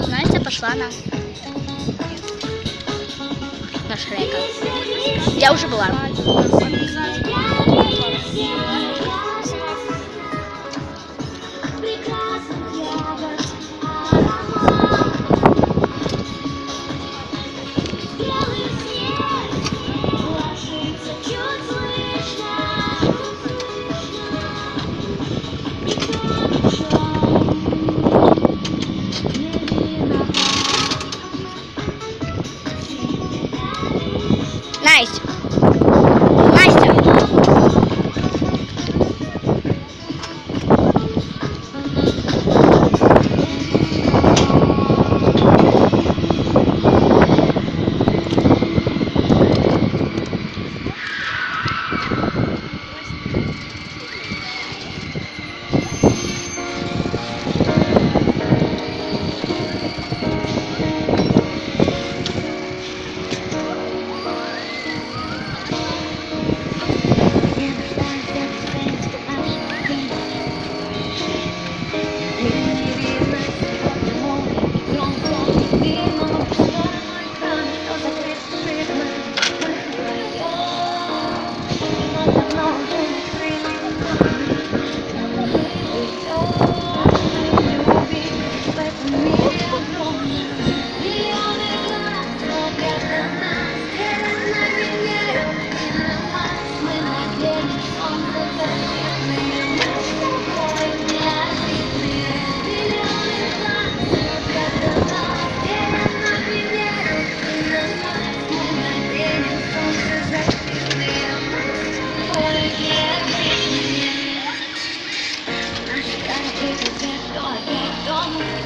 Настя пошла на Шрека. Я уже была. Настя! Настя!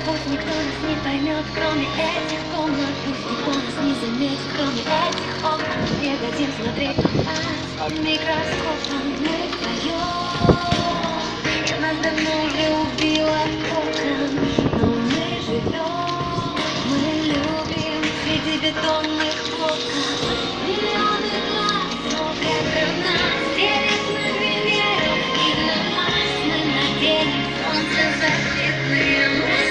Пусть никто нас не поймет, кроме этих комнат. Пусть никто нас не заметит, кроме этих окон. Не дадим смотреть на нас под микроскопом. Мы вдвоем. Нас давно уже убило током, но мы живем, мы любим среди бетонных блоков. Миллионы глаз смотрят на нас, делят на Венеру и на Марс. Мы наденем солнцезащитные маски.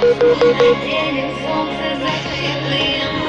Мы наденем солнцезащитные маски.